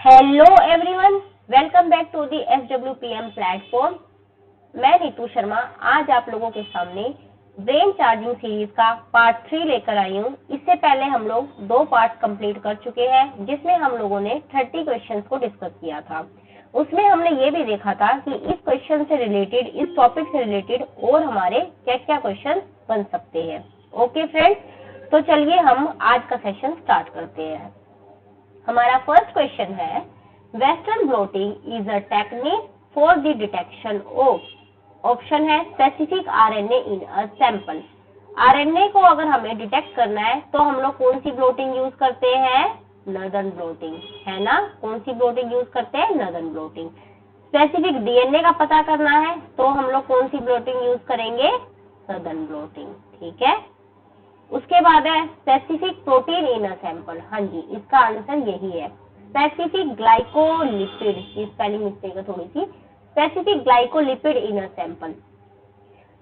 Hello everyone, welcome back to the FWPM platform. मैं नीतू शर्मा आज आप लोगों के सामने ब्रेन चार्जिंग सीरीज का पार्ट 3 लेकर आई हूँ। इससे पहले हम लोग 2 पार्ट कंप्लीट कर चुके हैं, जिसमें हम लोगों ने 30 क्वेश्चंस को डिस्कस किया था। उसमें हमने ये भी देखा था कि इस क्वेश्चन से रिलेटेड, इस टॉपिक से रिलेटेड और हमारे क्या क्या क्वेश्चन बन सकते हैं। ओके फ्रेंड्स, तो चलिए हम आज का सेशन स्टार्ट करते हैं। हमारा फर्स्ट क्वेश्चन है, western blotting is a technique for the detection of, option है specific RNA in a sample. RNA को अगर हमें डिटेक्ट करना है तो हम लोग कौन सी ब्लोटिंग यूज करते हैं? नॉर्दर्न ब्लोटिंग, है ना। कौन सी ब्लोटिंग यूज करते हैं? Northern bloating. स्पेसिफिक डीएनए का पता करना है तो हम लोग कौन सी ब्लोटिंग यूज करेंगे? सदर्न ब्लोटिंग, ठीक है। उसके बाद है specific protein in a sample. हाँ जी, इसका आंसर यही है, स्पेसिफिक ग्लाइकोलिपिड। की स्पेलिंग मिस्टेक है थोड़ी सी, specific glycolipid in a sample.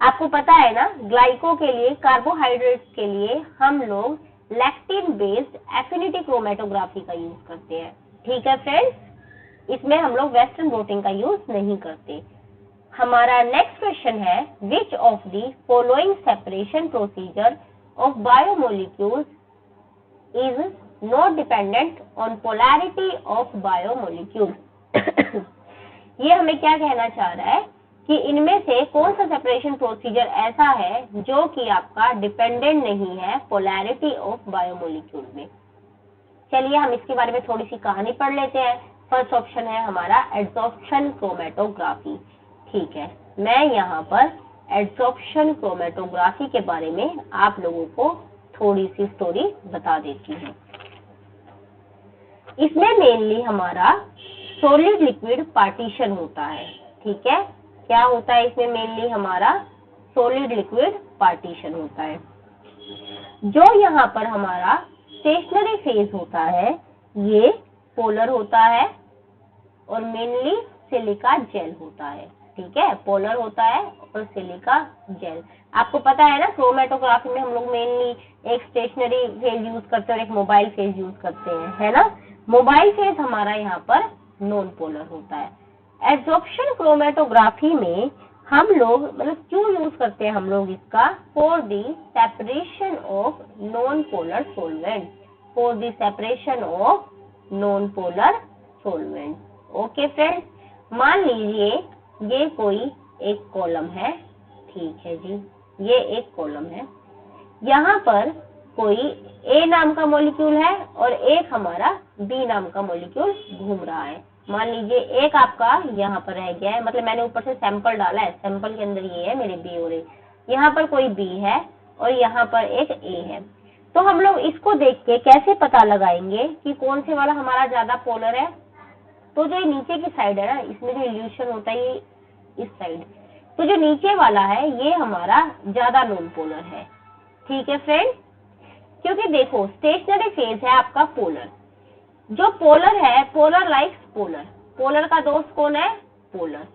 आपको पता है ना, ग्लाइको के लिए, कार्बोहाइड्रेट्स के लिए हम लोग लैक्टिन बेस्ड एफिनिटी क्रोमेटोग्राफी का यूज करते हैं, ठीक है फ्रेंड्स। इसमें हम लोग वेस्टर्न ब्लोटिंग का यूज नहीं करते। हमारा नेक्स्ट क्वेश्चन है, which of the following separation procedure of biomolecules is not dependent on polarity of biomolecules। ये हमें क्या कहना चाह रहा है कि इनमें से कौन सा सेपरेशन प्रोसीजर ऐसा है जो कि आपका डिपेंडेंट नहीं है पोलैरिटी ऑफ बायोमोलिक्यूल में। चलिए हम इसके बारे में थोड़ी सी कहानी पढ़ लेते हैं। फर्स्ट ऑप्शन है हमारा एड्सॉर्प्शन क्रोमेटोग्राफी, ठीक है। मैं यहाँ पर एड्सॉर्प्शन क्रोमेटोग्राफी के बारे में आप लोगों को थोड़ी सी स्टोरी बता देती हूँ। इसमें मेनली हमारा सॉलिड लिक्विड पार्टीशन होता है, ठीक है। क्या होता है इसमें? मेनली हमारा सॉलिड लिक्विड पार्टीशन होता है। जो यहाँ पर हमारा स्टेशनरी फेज होता है ये पोलर होता है और मेनली सिलिका जेल होता है, ठीक है। पोलर होता है और सिलिका जेल। आपको पता है ना, क्रोमेटोग्राफी में हम लोग मेनली एक स्टेशनरी फेज यूज करते हैं और एक मोबाइल फेज यूज करते हैं, है ना। मोबाइल फेज हमारा यहाँ पर नॉन पोलर होता है। एड्सॉर्प्शन क्रोमेटोग्राफी में हम लोग मतलब क्यों यूज करते हैं हम लोग इसका? For the separation of non polar solvent, for the separation of non polar solvent. Okay friends, मान लीजिए ये कोई एक कॉलम है, ठीक है जी, ये एक कॉलम है। यहाँ पर कोई ए नाम का मॉलिक्यूल है और एक हमारा बी नाम का मॉलिक्यूल घूम रहा है। मान लीजिए एक आपका यहाँ पर रह गया है, मतलब मैंने ऊपर से सैंपल डाला है, सैंपल के अंदर ये है मेरे बी और ए। यहाँ पर कोई बी है और यहाँ पर एक ए है। तो हम लोग इसको देख के कैसे पता लगाएंगे कि कौन से वाला हमारा ज्यादा पोलर है? तो जो नीचे की साइड है ना, इसमें जो इल्यूशन होता है ये इस साइड, तो जो नीचे वाला है ये हमारा ज्यादा नॉन पोलर है, ठीक है फ्रेंड। क्योंकि देखो स्टेशनरी फेज है आपका पोलर, जो पोलर है पोलर लाइक्स पोलर, पोलर का दोस्त कौन है? पोलर।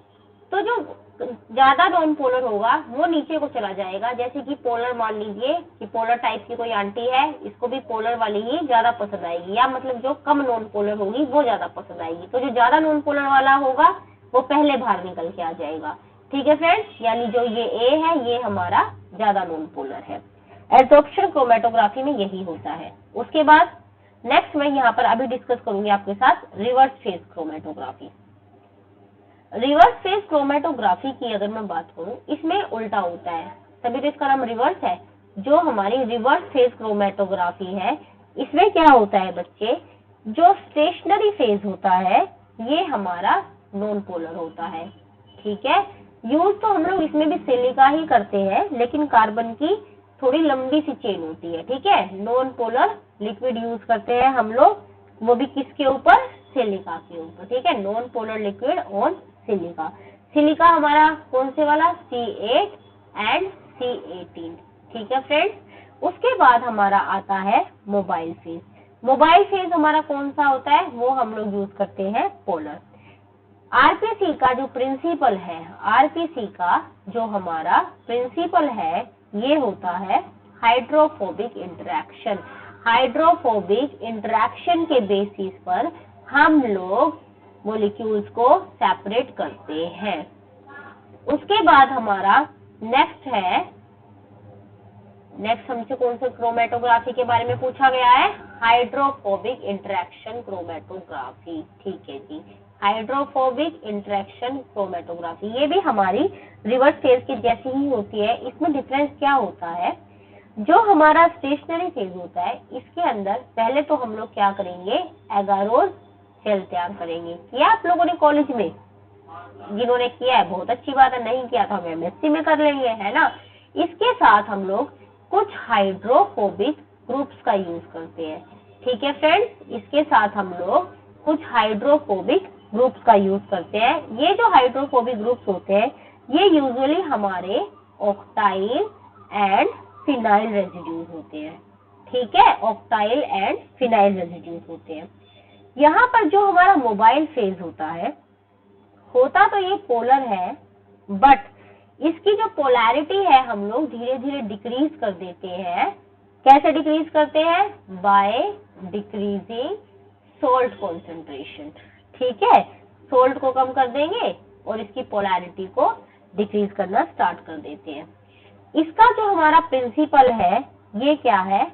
तो जो ज्यादा नॉन पोलर होगा वो नीचे को चला जाएगा। जैसे कि पोलर, मान लीजिए कि पोलर टाइप की कोई आंटी है, इसको भी पोलर वाली ही ज्यादा पसंद आएगी, या मतलब जो कम नॉन पोलर होगी वो ज्यादा पसंद आएगी। तो जो ज्यादा नॉन पोलर वाला होगा वो पहले बाहर निकल के आ जाएगा, ठीक है फ्रेंड्स। यानी जो ये ए है ये हमारा ज्यादा नॉन पोलर है। एड्सॉर्प्शन क्रोमेटोग्राफी में यही होता है। उसके बाद नेक्स्ट मैं यहाँ पर अभी डिस्कस करूंगी आपके साथ reverse phase chromatography. Reverse phase chromatography की अगर मैं बात करूं, इसमें उल्टा होता है, तभी तो इसका नाम रिवर्स है। जो हमारी रिवर्स फेज क्रोमेटोग्राफी है इसमें क्या होता है बच्चे, जो स्टेशनरी फेज होता है ये हमारा नॉन पोलर होता है, ठीक है। यूज तो हम लोग इसमें भी सिलिका ही करते हैं, लेकिन कार्बन की थोड़ी लंबी सी चेन होती है, ठीक है। नॉन पोलर लिक्विड यूज करते हैं हम लोग, वो भी किसके ऊपर? सिलिका के ऊपर, ठीक है। Non polar liquid on silica. Silica हमारा कौन से वाला? C8 एंड C18, ठीक है फ्रेंड्स। उसके बाद हमारा आता है मोबाइल फेज। मोबाइल फेज हमारा कौन सा होता है? वो हम लोग यूज करते हैं पोलर। आरपीसी का जो प्रिंसिपल है, आरपीसी का जो हमारा प्रिंसिपल है ये होता है हाइड्रोफोबिक इंटरेक्शन। हाइड्रोफोबिक इंटरेक्शन के बेसिस पर हम लोग मॉलिक्यूल्स को सेपरेट करते हैं। उसके बाद हमारा नेक्स्ट हमसे कौन से क्रोमेटोग्राफी के बारे में पूछा गया है? Hydrophobic interaction chromatography. ठीक है जी, हाइड्रोफोबिक इंटरेक्शन क्रोमेटोग्राफी। ये भी हमारी रिवर्स फेज की जैसी ही होती है। इसमें डिफरेंस क्या होता है? जो हमारा स्टेशनरी फेज होता है इसके अंदर पहले तो हम लोग क्या करेंगे? एगारोज सेल तैयार करेंगे। किया आप लोगों ने कॉलेज में? जिन्होंने किया है बहुत अच्छी बात है, नहीं किया तो हम एमएससी में कर लेंगे, है ना। इसके साथ हम लोग कुछ हाइड्रोफोबिक ग्रुप्स का यूज करते हैं। ठीक है फ्रेंड्स, इसके साथ हम लोग कुछ हाइड्रोफोबिक ग्रुप्स का यूज करते हैं। ये जो हाइड्रोफोबिक ग्रुप्स होते हैं ये यूजुअली हमारे ऑक्टाइल एंड फिनाइल रेजिड्यूज होते हैं। ठीक है, ऑक्टाइल एंड फिनाइल रेजिड्यूज होते हैं। यहाँ पर जो हमारा मोबाइल फेज होता तो ये पोलर है, बट इसकी जो पोलैरिटी है हम लोग धीरे धीरे डिक्रीज कर देते हैं। कैसे डिक्रीज करते हैं? By decreasing salt concentration. ठीक है, सोल्ट को कम कर देंगे और इसकी पोलैरिटी को डिक्रीज करना स्टार्ट कर देते हैं। इसका जो हमारा प्रिंसिपल है ये क्या है?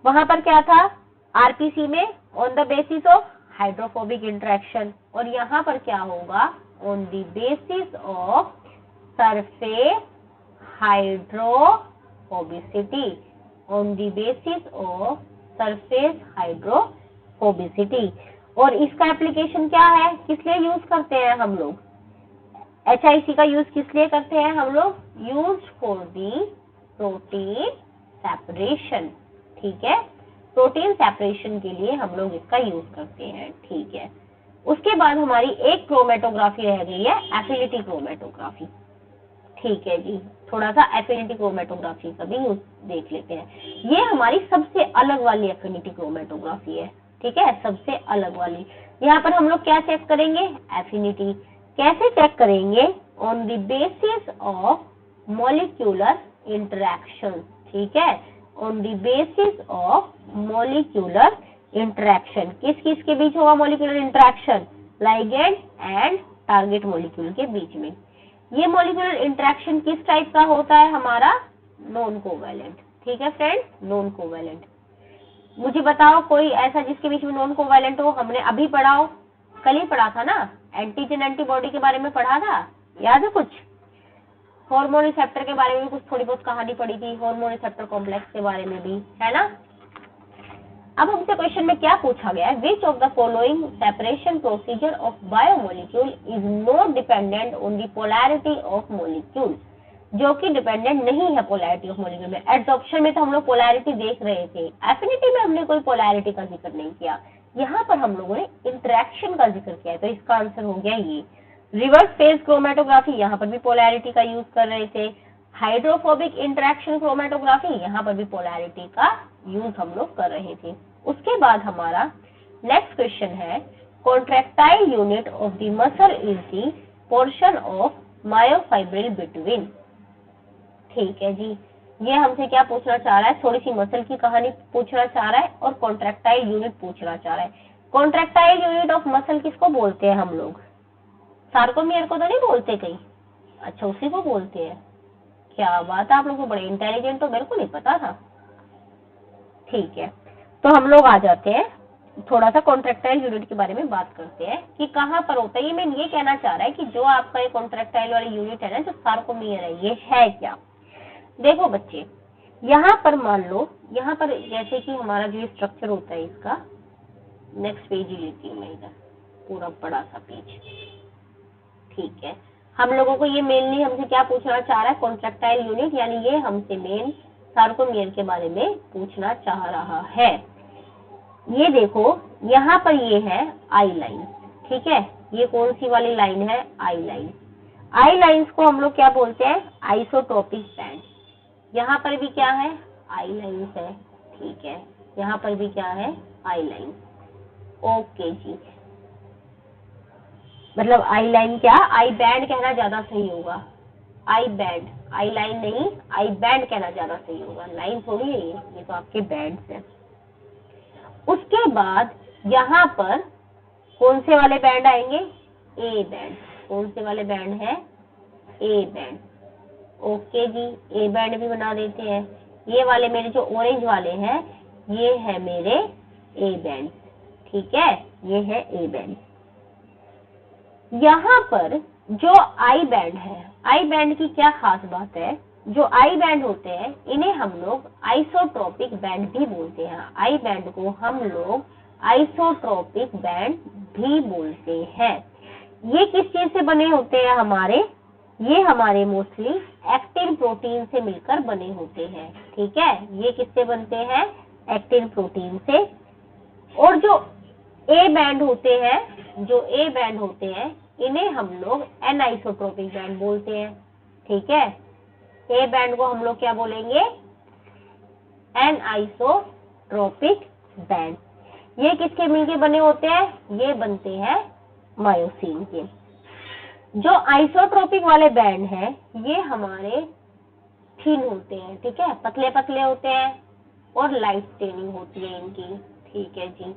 वहां पर क्या था? आरपीसी में on the basis of hydrophobic interaction, और यहाँ पर क्या होगा? On the basis of surface hydrophobicity. On the basis of surface hydrophobicity. और इसका एप्लीकेशन क्या है? किस लिए यूज करते हैं हम लोग? HIC का यूज किस लिए करते हैं हम लोग? Use for the protein separation. ठीक है, प्रोटीन सेपरेशन के लिए हम लोग इसका यूज करते हैं। ठीक है, उसके बाद हमारी एक क्रोमेटोग्राफी रह गई है, एफिनिटी क्रोमेटोग्राफी। ठीक है जी, थोड़ा सा एफिनिटी क्रोमेटोग्राफी का भी यूज देख लेते हैं। ये हमारी सबसे अलग वाली एफिनिटी क्रोमेटोग्राफी है। ठीक है, सबसे अलग वाली। यहाँ पर हम लोग क्या चेक करेंगे? एफिनिटी। कैसे चेक करेंगे? On the basis of molecular interaction. ठीक है, on the basis of molecular interaction. किस किस के बीच होगा molecular interaction? Ligand and target molecule के बीच में। ये मॉलिक्यूलर इंटरेक्शन किस टाइप का होता है? हमारा नॉन कोवैलेंट। ठीक है फ्रेंड्स, नॉन कोवैलेंट। मुझे बताओ कोई ऐसा जिसके बीच में नॉन कोवैलेंट हो। हमने अभी पढ़ा हो, कल ही पढ़ा था ना, एंटीजन एंटीबॉडी के बारे में पढ़ा था, याद है कुछ? हार्मोन रिसेप्टर के बारे में भी कुछ थोड़ी बहुत कहानी पढ़ी थी, हार्मोन रिसेप्टर कॉम्प्लेक्स के बारे में भी, है ना। अब हमसे क्वेश्चन में क्या पूछा गया है? Which of the following separation procedure of biomolecule is not dependent on the polarity of molecule. जो कि डिपेंडेंट नहीं है पोलैरिटी ऑफ मॉलिक्यूल में। एडसॉर्प्शन में तो हम लोग पोलैरिटी देख रहे थे, एफिनिटी में हमने कोई पोलैरिटी का जिक्र नहीं किया। यहाँ पर हम लोगों ने इंटरेक्शन का जिक्र किया है, तो इसका आंसर हो गया ये। रिवर्स फेज क्रोमेटोग्राफी, यहाँ पर भी पोलैरिटी का यूज कर रहे थे। हाइड्रोफोबिक इंटरेक्शन क्रोमेटोग्राफी, यहाँ पर भी पोलैरिटी का यूज हम लोग कर रहे थे। उसके बाद हमारा नेक्स्ट क्वेश्चन है, contractile unit of the muscle is the portion of myofibril between. ठीक है जी, ये हमसे क्या पूछना चाह रहा है? थोड़ी सी मसल की कहानी पूछना चाह रहा है और कॉन्ट्रैक्टाइल यूनिट पूछना चाह रहा है। कॉन्ट्रैक्टाइल यूनिट ऑफ मसल किसको बोलते हैं हम लोग? सार्कोमियर को तो नहीं बोलते कहीं? अच्छा, उसी को बोलते हैं। क्या बात है, आप लोग तो बड़े इंटेलिजेंट हो, मेरे को नहीं पता था। ठीक है, तो हम लोग आ जाते हैं थोड़ा सा कॉन्ट्रैक्टाइल यूनिट के बारे में बात करते हैं कि कहाँ पर होता है। ये मैं ये कहना चाह रहा है कि जो आपका ये कॉन्ट्रैक्टाइल वाली यूनिट है ना, जो सार्कोमियर है, ये है क्या? देखो बच्चे, यहाँ पर मान लो, यहाँ पर जैसे कि हमारा जो स्ट्रक्चर होता है इसका, नेक्स्ट पेज ही लेती हूँ मैं, इधर पूरा बड़ा सा पेज। ठीक है, हम लोगों को ये मेनली हमसे क्या पूछना चाह रहा है? कॉन्ट्रैक्टाइल यूनिट, यानी ये हमसे मेन सार्कोमियर के बारे में पूछना चाह रहा है। ये देखो, यहाँ पर ये है आई लाइन। ठीक है, ये कौन सी वाली लाइन है? आई लाइन। आई लाइन्स को हम लोग क्या बोलते हैं? Isotropic band. यहाँ पर भी क्या है? आई लाइन्स है। ठीक है, यहाँ पर भी क्या है? आई लाइन। ओके जी, मतलब आई लाइन क्या, आई बैंड कहना ज्यादा सही होगा। आई बैंड, आई लाइन नहीं, आई बैंड कहना ज्यादा सही होगा। लाइन थोड़ी है ये तो आपके बैंड्स है। उसके बाद यहाँ पर कौन से वाले बैंड आएंगे? A band. कौन से वाले बैंड है? A band. ओके जी, ए बैंड भी बना देते हैं। ये वाले मेरे जो ऑरेंज वाले हैं ये है मेरे ए बैंड, ठीक है, ये है ए बैंड। यहाँ पर जो आई बैंड है, आई बैंड की क्या खास बात है? जो आई बैंड होते हैं इन्हें हम लोग आइसोट्रोपिक बैंड भी बोलते हैं। आई बैंड को हम लोग आइसोट्रोपिक बैंड भी बोलते हैं। ये किस चीज से बने होते हैं हमारे? ये हमारे मोस्टली एक्टिन प्रोटीन से मिलकर बने होते हैं, ठीक है। ये किससे बनते हैं? एक्टिन प्रोटीन से। और जो ए बैंड होते हैं, जो ए बैंड होते हैं इन्हें हम लोग एनाइसोट्रोपिक बैंड बोलते हैं, ठीक है। ए बैंड को हम लोग क्या बोलेंगे? Anisotropic band. ये किसके मिलके बने होते हैं? ये बनते हैं मायोसिन के। जो आइसोट्रोपिक वाले बैंड हैं ये हमारे थिन होते हैं, ठीक है, पतले पतले होते हैं और लाइट स्टेनिंग होती है इनकी, ठीक है जी।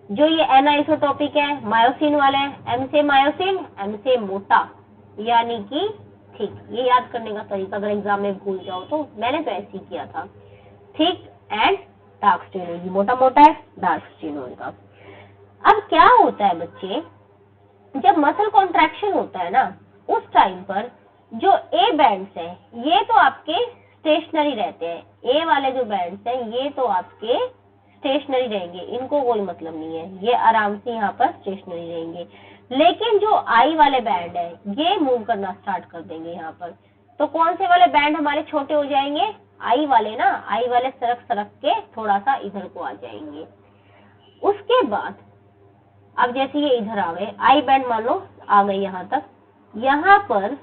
जो ये एनाइसोट्रोपिक है, मायोसिन वाले हैं, एम से मायोसिन, एम से मोटा, यानी कि थिक। ये याद करने का तरीका अगर एग्जाम में भूल जाओ तो, मैंने तो ऐसे ही किया था। थिक एंड डार्क स्टेन होगी, मोटा मोटा है, डार्क स्टेन होगा। अब क्या होता है बच्चे, जब मसल कॉन्ट्रैक्शन होता है ना उस टाइम पर जो ए बैंड्स हैं ये तो आपके स्टेशनरी रहते हैं। ए वाले जो बैंड्स हैं ये तो आपके स्टेशनरी रहेंगे, इनको कोई मतलब नहीं है, ये आराम से यहाँ पर स्टेशनरी रहेंगे। लेकिन जो आई वाले बैंड है ये मूव करना स्टार्ट कर देंगे यहाँ पर। तो कौन से वाले बैंड हमारे छोटे हो जाएंगे? आई वाले ना, आई वाले सरक सरक के थोड़ा सा इधर को आ जाएंगे। उसके बाद अब जैसे ये इधर आ गए, आई बैंड मान लो आ गए यहाँ तक, यहाँ पर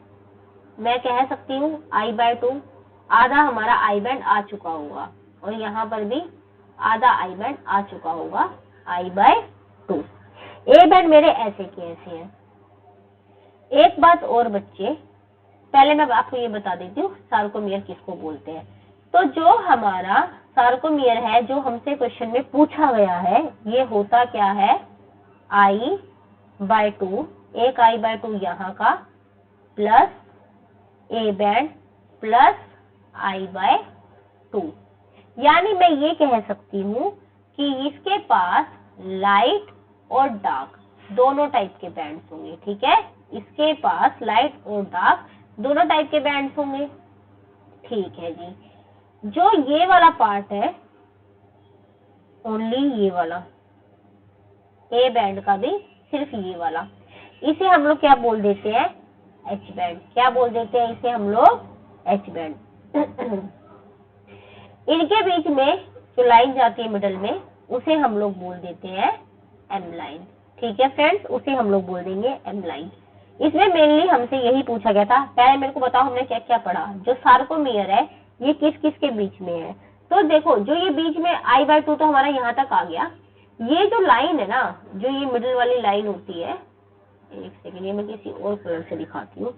मैं कह सकती हूँ I/2 आधा हमारा आई बैंड आ चुका होगा, और यहाँ पर भी आधा आई बैंड आ चुका होगा I/2। ए बैंड मेरे ऐसे के ऐसे हैं। एक बात और बच्चे, पहले मैं आपको ये बता देती हूँ सार्कोमियर किसको बोलते हैं। तो जो हमारा सार्कोमियर है जो हमसे क्वेश्चन में पूछा गया है, ये होता क्या है? I/2, एक I/2 यहाँ का plus A band plus I/2। यानी मैं ये कह सकती हूँ कि इसके पास लाइट और डार्क दोनों टाइप के बैंड्स होंगे, ठीक है। इसके पास लाइट और डार्क दोनों टाइप के बैंड्स होंगे, ठीक है जी। जो ये वाला पार्ट है, ओनली ये वाला ए बैंड का भी सिर्फ ये वाला, इसे हम लोग क्या बोल देते हैं? H band. क्या बोल देते हैं इसे हम लोग? H band. इनके बीच में जो लाइन जाती है मिडल में उसे हम लोग बोल देते हैं एम लाइन, ठीक है फ्रेंड्स, उसे हम लोग बोल देंगे एम लाइन। इसमें मेनली हमसे यही पूछा गया था। पहले मेरे को बताओ हमने क्या क्या पढ़ा। जो सार्कोमियर है ये किस किस के बीच में है? तो देखो जो ये बीच में I/2 तो हमारा यहाँ तक आ गया। ये जो लाइन है ना, जो ये मिडिल वाली लाइन होती है, एक सेकेंड ये मैं किसी और कलर से दिखाती हूँ।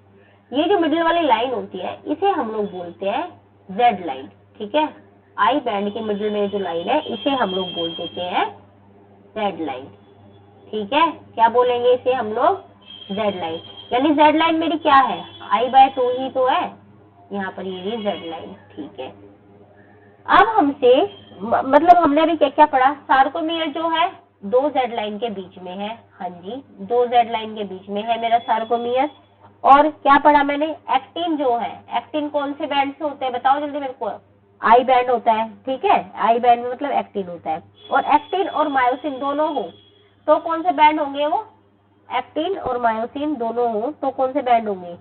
ये जो मिडिल वाली लाइन होती है इसे हम लोग बोलते हैं जेड लाइन, ठीक है। आई बैंड के मिडिल में जो लाइन है इसे हम लोग बोल देते हैं जेड लाइन, ठीक है। क्या बोलेंगे इसे हम लोग? Z line. यानी जेड लाइन मेरी क्या है? I/2 ही तो है, यहाँ पर ये जेड लाइन, ठीक है। अब हमसे मतलब हमने अभी क्या क्या पढ़ा? सार्कोमियर जो है दो जेड लाइन के बीच में है, हाँ जी, दो जेड लाइन के बीच में है मेरा सार्कोमियर। और क्या पढ़ा मैंने? एक्टिन जो है, एक्टिन कौन से बैंड से होते हैं बताओ जल्दी मेरे को? आई बैंड होता है, ठीक है। आई बैंड में मतलब एक्टिन होता है, और एक्टिन और मायोसिन दोनों हो तो कौन से बैंड होंगे? वो एक्टिन और मायोसिन दोनों हो तो कौन से बैंड होंगे?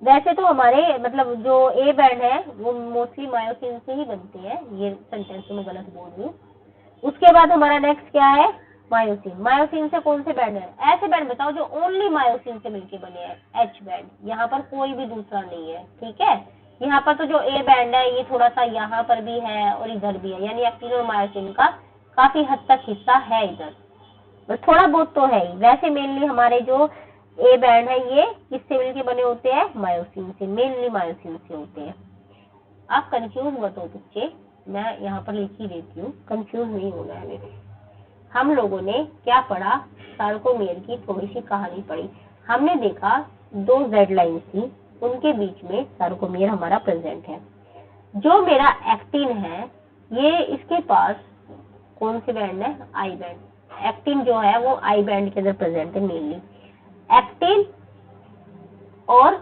वैसे तो हमारे मतलब जो ए बैंड है वो मोस्टली मायोसिन से ही बनते हैं, ये सेंटेंस में गलत बोल रही हूँ। उसके बाद हमारा नेक्स्ट क्या है? मायोसिन। मायोसिन से कौन से बैंड है? ऐसे बैंड बताओ जो ओनली मायोसिन से मिलके बने हैं, एच बैंड। यहाँ पर कोई भी दूसरा नहीं है, ठीक है। यहाँ पर तो जो ए बैंड है ये थोड़ा सा यहाँ पर भी है और इधर भी है, यानी एक्टिन और मायोसिन का काफी हद तक हिस्सा है इधर, थोड़ा बहुत तो है ही। वैसे मेनली हमारे जो ए बैंड है ये किससे मिलके बने होते हैं? मायोसिन से, मेनली मायोसिन से होते हैं। आप कंफ्यूज मत हो बच्चे, मैं यहाँ पर लिख ही देती हूँ, कंफ्यूज नहीं होना है मेरे। हम लोगों ने क्या पढ़ा, सार्कोमेयर की थोड़ी सी कहानी पढ़ी। हमने देखा 2 जेड लाइन थी, उनके बीच में सार्कोमेयर हमारा प्रेजेंट है। जो मेरा एक्टिन है, ये इसके पास कौन सी बैंड है, आई बैंड। एक्टिन जो है वो आई बैंड के अंदर प्रेजेंट है मेनली। एक्टिन और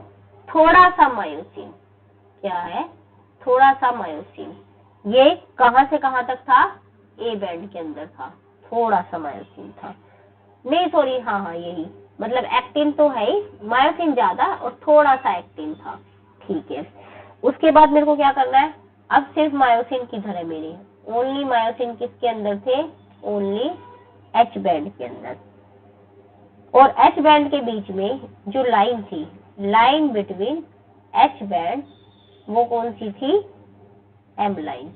थोड़ा सा मायोसिन, क्या है, थोड़ा सा मायोसिन। ये कहां से कहां तक था, ए बैंड के अंदर था, थोड़ा सा मायोसिन था, नहीं सॉरी, हाँ यही, मतलब एक्टिन तो है ही, मायोसिन ज्यादा और थोड़ा सा एक्टिन था, ठीक है। उसके बाद मेरे को क्या करना है, अब सिर्फ मायोसिन किधर है मेरी, ओनली मायोसिन किसके अंदर थे, ओनली एच बैंड के अंदर। और एच बैंड के बीच में जो लाइन थी, लाइन बिटवीन एच बैंड, वो कौन सी थी, एम लाइन,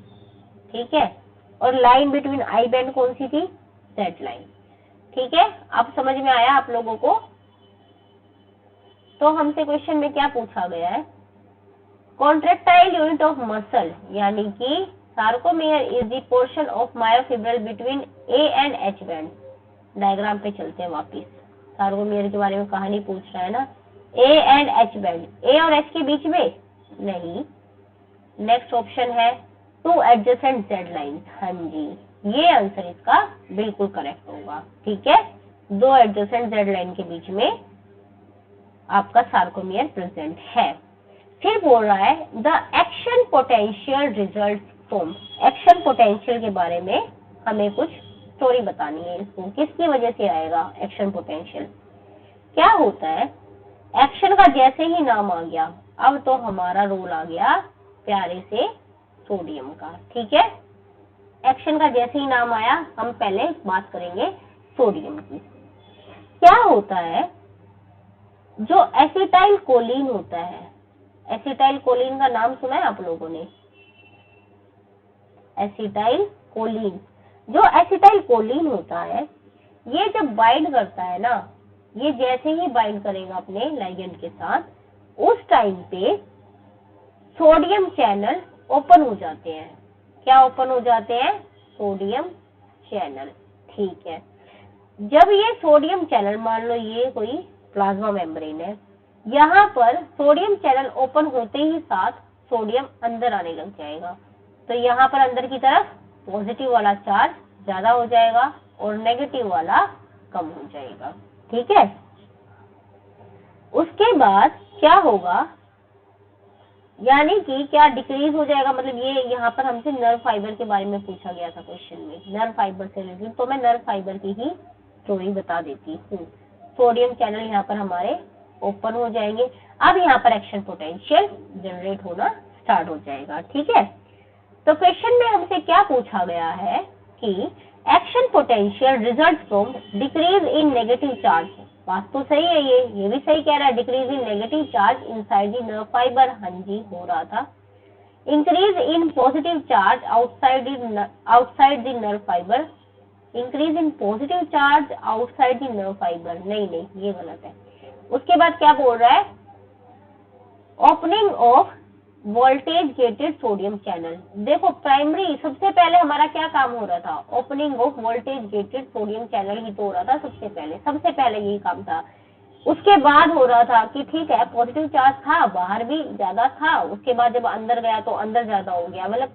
ठीक है। और लाइन बिटवीन आई बैंड कौन सी थी, जेड लाइन, ठीक है। अब समझ में आया आप लोगों को। तो हमसे क्वेश्चन में क्या पूछा गया है, कॉन्ट्रेक्टाइल यूनिट ऑफ मसल, यानी कि sarcomere is the portion of myofibril between A and H band. Diagram पे चलते हैं वापिस, सार्कोमेयर के बारे में कहानी पूछ रहा है ना। ए एंड एच बैंड, ए और एच के बीच में नहीं, नेक्स्ट ऑप्शन है 2 एडजेसेंट जेड लाइन। हाँ जी, ये आंसर इसका बिल्कुल करेक्ट होगा, ठीक है। 2 एडजेसेंट जेड लाइन के बीच में आपका सार्कोमेयर प्रेजेंट है। फिर बोल रहा है the action potential result from, action potential के बारे में हमें कुछ स्टोरी बतानी है, इसको किसकी वजह से आएगा एक्शन पोटेंशियल। क्या होता है, एक्शन का जैसे ही नाम आ गया, अब तो हमारा रोल आ गया प्यारे से सोडियम का, ठीक है। एक्शन का जैसे ही नाम आया, हम पहले बात करेंगे सोडियम की। क्या होता है, जो एसिटाइल कोलिन होता है, एसिटाइल कोलिन का नाम सुना है आप लोगों ने, एसिटाइल कोलिन। जो एसिटाइल कोलिन होता है, ये जब बाइंड करता है ना, ये जैसे ही बाइंड करेगा अपने लाइगेंड के साथ, उस टाइम पे सोडियम चैनल ओपन हो जाते हैं। क्या ओपन हो जाते हैं, सोडियम चैनल, ठीक है। जब ये सोडियम चैनल, मान लो ये कोई प्लाज्मा मेम्ब्रेन है, यहाँ पर सोडियम चैनल ओपन होते ही साथ सोडियम अंदर आने लग जाएगा, तो यहाँ पर अंदर की तरफ पॉजिटिव वाला चार्ज ज्यादा हो जाएगा और नेगेटिव वाला कम हो जाएगा, ठीक है। उसके बाद क्या होगा, यानी कि क्या डिक्रीज हो जाएगा, मतलब ये यहाँ पर हमसे नर्व फाइबर के बारे में पूछा गया था क्वेश्चन में, नर्व फाइबर से रिलेटेड, तो मैं नर्व फाइबर की ही स्टोरी बता देती हूँ। सोडियम चैनल यहाँ पर हमारे ओपन हो जाएंगे, अब यहाँ पर एक्शन पोटेंशियल जनरेट होना स्टार्ट हो जाएगा, ठीक है। तो क्वेश्चन में हमसे क्या पूछा गया है कि action potential result from decrease in negative charge. बात तो सही है, ये भी सही कह रहा है, decrease in negative charge inside the nerve fibre, हाँ जी हो रहा था। Increase in positive charge outside the nerve fibre, increase in positive charge outside the nerve fibre, नहीं ये गलत है। उसके बाद क्या बोल रहा है, opening of voltage gated sodium channel. देखो प्राइमरी सबसे पहले हमारा क्या काम हो रहा था, opening of voltage gated sodium channel ही तो हो रहा था, सबसे पहले यही काम था। उसके बाद हो रहा था कि ठीक है पॉजिटिव चार्ज था, बाहर भी ज्यादा था, उसके बाद जब अंदर गया तो अंदर ज्यादा हो गया, मतलब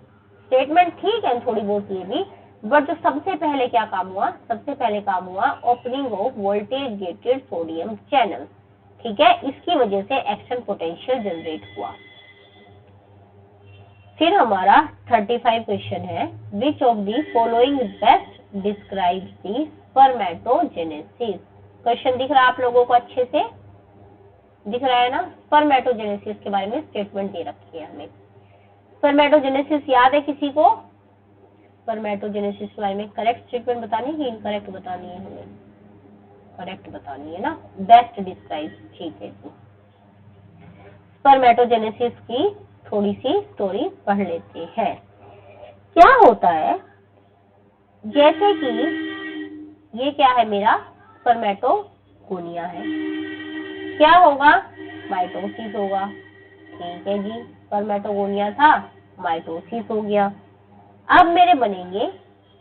स्टेटमेंट ठीक है थोड़ी बहुत ये भी, बट जो सबसे पहले क्या काम हुआ, सबसे पहले काम हुआ opening of voltage gated sodium channel, ठीक है। इसकी वजह से एक्शन पोटेंशियल जनरेट हुआ। फिर हमारा 35 क्वेश्चन है, which of the following best describes the spermatogenesis. Question दिख रहा है आप लोगों को, अच्छे से दिख रहा है ना। स्पर्मेटोजेनेसिस के बारे में स्टेटमेंट दे रखी है हमें। स्पर्मेटोजेनेसिस याद है किसी को, स्पर्मेटोजेनेसिस के बारे में करेक्ट स्टेटमेंट बतानी है कि इनकरेक्ट बतानी है, हमें करेक्ट बतानी है ना, बेस्ट डिस्क्राइब, ठीक है। स्पर्मेटोजेनेसिस की थोड़ी सी स्टोरी पढ़ लेते हैं। क्या होता है, जैसे कि ये क्या है मेरा स्पर्मेटोगोनिया है, क्या होगा, माइटोसिस होगा, ठीक है जी। स्पर्मेटोगोनिया था, माइटोसिस हो गया। अब मेरे बनेंगे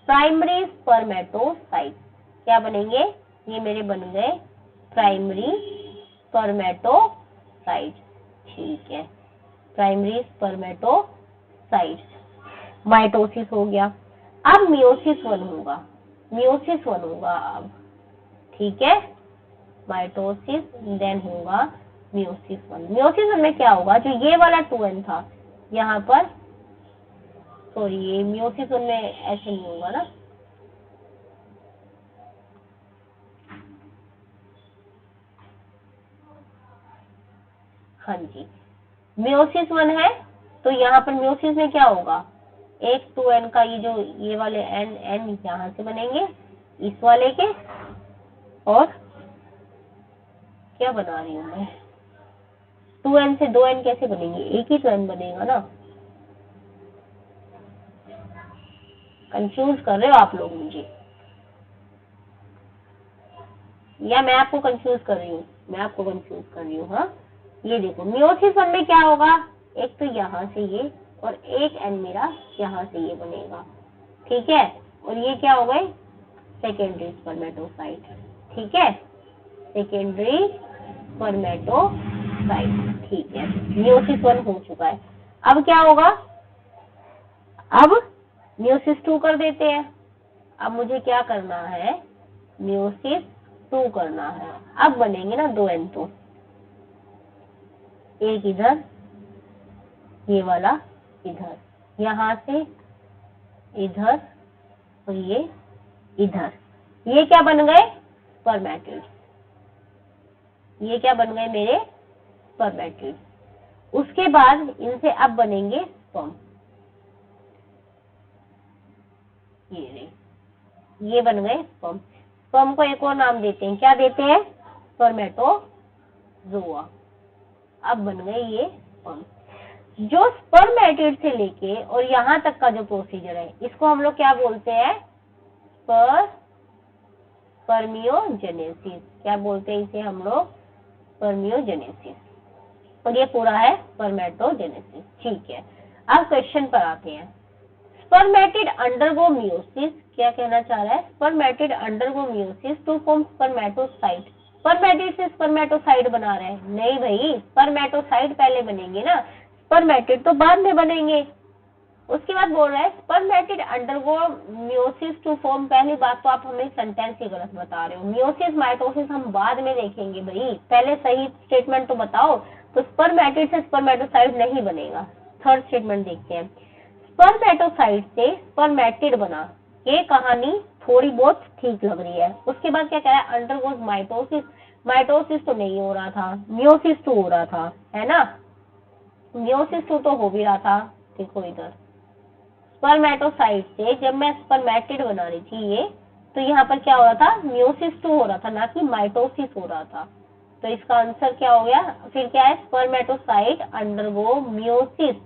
प्राइमरी स्पर्मेटोसाइट। क्या बनेंगे? ये मेरे बन गए प्राइमरी स्पर्मेटोसाइट। ठीक है, प्राइमरी स्पर्मेटोसाइट। माइटोसिस हो गया। अब मियोसिस वन होगा, मियोसिस वन होगा अब। ठीक है, माइटोसिस देन होगा मियोसिस वन। मियोसिस वन में क्या होगा? जो ये वाला 2n था यहाँ पर, सॉरी ये मियोसिस वन में ऐसे नहीं होगा ना, हाँ जी, मियोसिस वन है तो यहाँ पर मियोसिस में क्या होगा? एक 2n का ये वाले n यहाँ से बनेंगे इस वाले के, और क्या बना रही हूँ मैं, 2n से 2n कैसे बनेंगे? एक ही तो n बनेगा ना। कंफ्यूज कर रहे हो आप लोग मुझे, या मैं आपको कंफ्यूज कर रही हूँ? मैं आपको कंफ्यूज कर रही हूँ। हाँ, ये देखो मियोसिस वन में क्या होगा? एक तो यहाँ से ये और एक n मेरा यहाँ से ये बनेगा। ठीक है, और ये क्या हो गए? Secondary spermatocyte. ठीक है, सेकेंडरी स्पर्मेटोसाइट। ठीक है, मियोसिस वन हो चुका है। अब क्या होगा? अब मियोसिस टू कर देते हैं। अब मुझे क्या करना है? मियोसिस टू करना है। अब बनेंगे ना 2n, तो एक इधर, ये वाला इधर, यहाँ से इधर और ये इधर। ये क्या बन गए? स्पर्मेटिड। ये क्या बन गए मेरे? स्पर्मेटिड। उसके बाद इनसे अब बनेंगे स्पर्म। ये बन गए स्पर्म। स्पर्म को एक और नाम देते हैं, क्या देते हैं? स्पर्मेटोजोआ। अब बन गए ये स्पर्म। जो स्पर्मेटिड से लेके और यहाँ तक का जो प्रोसीजर है, इसको हम लोग क्या बोलते हैं? स्पर्मियोजेनेसिस। क्या बोलते हैं इसे हम लोग? स्पर्मियोजेनेसिस। और ये पूरा है स्पर्मेटोजेनेसिस। ठीक है, अब क्वेश्चन पर आते हैं। स्पर्मेटिड अंडरगो मियोसिस, क्या कहना चाह रहा है? Spermatid undergo meiosis to form spermatocyte. Spermatid से स्पर्मेटोसाइट बना रहे हैं? नहीं भाई, स्पर्मेटोसाइट पहले बनेंगे ना, स्पर्मेटिड तो बाद में बनेंगे। उसके बाद बोल रहा है spermatid undergo meiosis to form. पहली बात तो आप हमें सेंटेंस ही गलत बता रहे हो। मियोसिस माइटोसिस हम बाद में देखेंगे भाई, पहले सही स्टेटमेंट तो बताओ। तो स्पर्मेटिड से स्पर्मेटोसाइट नहीं बनेगा। थर्ड स्टेटमेंट देखते हैं। स्पर्मेटोसाइट से स्पर्मेटिड बना, ये कहानी थोड़ी बहुत ठीक लग रही है। उसके बाद क्या कह रहा है? Undergoes mitosis. माइटोसिस तो नहीं हो रहा था, मियोसिस टू हो रहा था, है ना? मियोसिस टू तो हो भी रहा था। देखो इधर स्पर्मेटोसाइट से जब मैं स्पर्मेटिड बना रही थी ये, तो यहाँ पर क्या हो रहा था? मियोसिस टू हो रहा था, ना कि माइटोसिस हो रहा था। तो इसका आंसर क्या हो गया? फिर क्या है? Spermatocyte undergo meiosis,